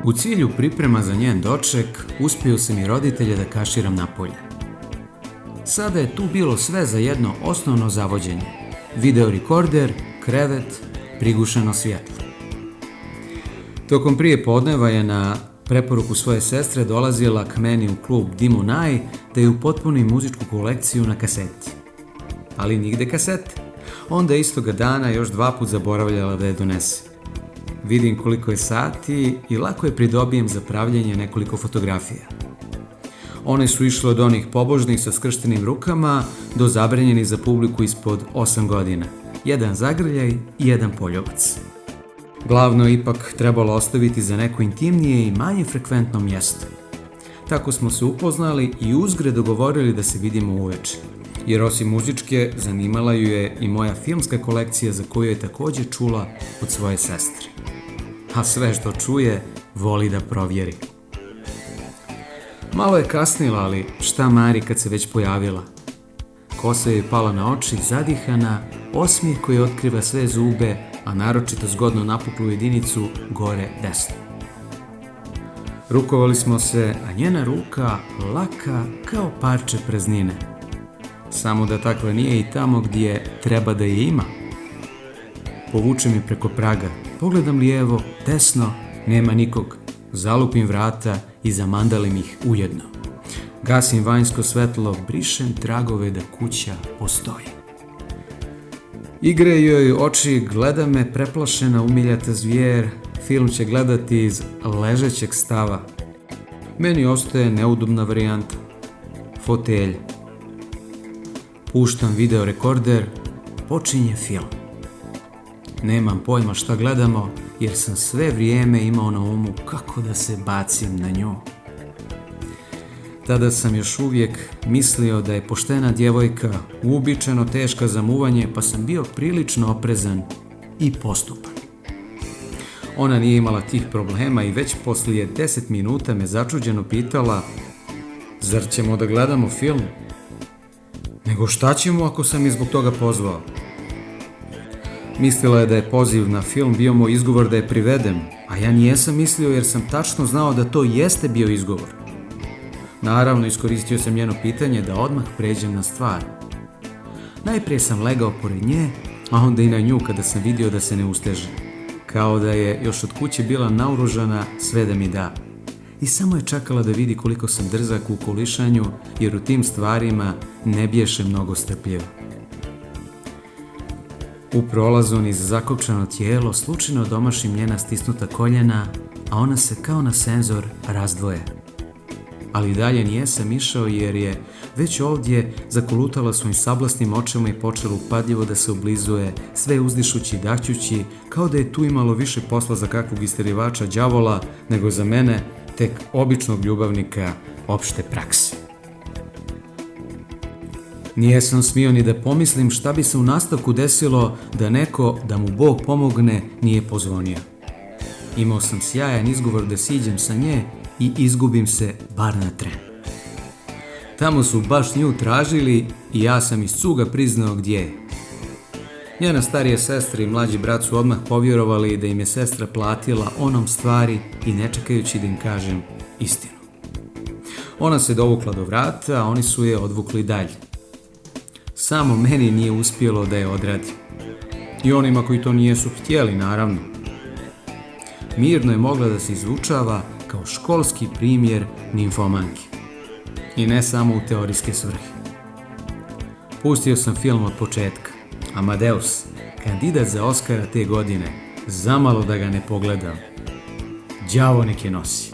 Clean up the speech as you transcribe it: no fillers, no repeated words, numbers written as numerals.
U cilju priprema za njen doček, uspio sam i roditelje da kaširam napolje. Sada je tu bilo sve za jedno osnovno zavođenje. Videorekorder, krevet, prigušeno svjetlo. Tokom prije podneva je na preporuku svoje sestre dolazila k meni u klub Dimonaj da ju upotpuni muzičku kolekciju na kaseti. Ali nigde kasete. Onda istoga dana još 2 puta zaboravljala da je donese. Vidim koliko je sati i lako je pridobijem za pravljenje nekoliko fotografija. One su išle od onih pobožnih sa skrštenim rukama do zabranjenih za publiku ispod 8 godina. Jedan zagrljaj i jedan poljubac. Glavno je ipak trebalo ostaviti za neko intimnije i manje frekventno mjesto. Tako smo se upoznali i uzgred dogovorili da se vidimo uveče. Jer osim muzičke, zanimala ju je i moja filmska kolekcija za koju je također čula od svoje sestre. A sve što čuje, voli da provjeri. Malo je kasnila, ali šta mari kad se već pojavila. Kosa je pala na oči, zadihana, osmijeh koji otkriva sve zube, a naročito zgodno napuklu jedinicu gore desno. Rukovali smo se, a njena ruka laka kao parče praznine. Samo da takva nije i tamo gdje treba da je ima. Povučem je preko praga, pogledam lijevo, desno, nema nikog. Zalupim vrata i zamandalim ih ujedno. Gasim vanjsko svetlo, brišem tragove da kuća postoji. Igre joj oči, gleda me preplašena umiljata zvijer, film će gledati iz ležećeg stava. Meni ostaje neudobna varijanta. Fotelj. Puštam videorekorder, počinje film. Nemam pojma šta gledamo, jer sam sve vrijeme imao na umu kako da se bacim na nju. Tada sam još uvijek mislio da je poštena djevojka, uobičajeno teška za muvanje, pa sam bio prilično oprezan i postupan. Ona nije imala tih problema i već poslije 10 minuta me začuđeno pitala: zar ćemo da gledamo film? Nego šta ćemo ako sam je zbog toga pozvao? Mislila je da je poziv na film bio moj izgovor da je privedem, a ja nijesam mislio jer sam tačno znao da to jeste bio izgovor. Naravno, iskoristio sam njeno pitanje da odmah pređem na stvar. Najprije sam legao pored nje, a onda i na nju kada sam vidio da se ne usteže. Kao da je još od kuće bila naoružana sve da mi da. I samo je čekala da vidi koliko sam drzak u kolišanju, jer u tim stvarima ne biješe mnogo strpljivo. U prolazu niz zakopčano tijelo slučajno domašim njena stisnuta koljena, a ona se kao na senzor razdvoje. Ali dalje nijesam išao jer je već ovdje zakolutala svojim sablasnim očima i počela upadljivo da se oblizuje, sve uzdišući i dahćući, kao da je tu imalo više posla za kakvog isterivača đavola nego za mene, tek običnog ljubavnika opšte prakse. Nijesam smio ni da pomislim šta bi se u nastavku desilo da neko, da mu Bog pomogne, nije pozvonio. Imao sam sjajan izgovor da siđem sa nje i izgubim se bar na tren. Tamo su baš nju tražili i ja sam iz cuga priznao gdje je. Njena starije sestre i mlađi brat su odmah povjerovali da im je sestra platila onom stvari i ne čekajući da im kažem istinu. Ona se dovukla do vrata, a oni su je odvukli dalje. Samo meni nije uspjelo da je odradim. I onima koji to nijesu htjeli, naravno. Mirno je mogla da se izvučava kao školski primjer nimfomanke. I ne samo u teorijske svrhe. Pustio sam film od početka. Amadeus, kandidat za Oskara te godine, zamalo da ga ne pogledam. Đavo nek je nosi.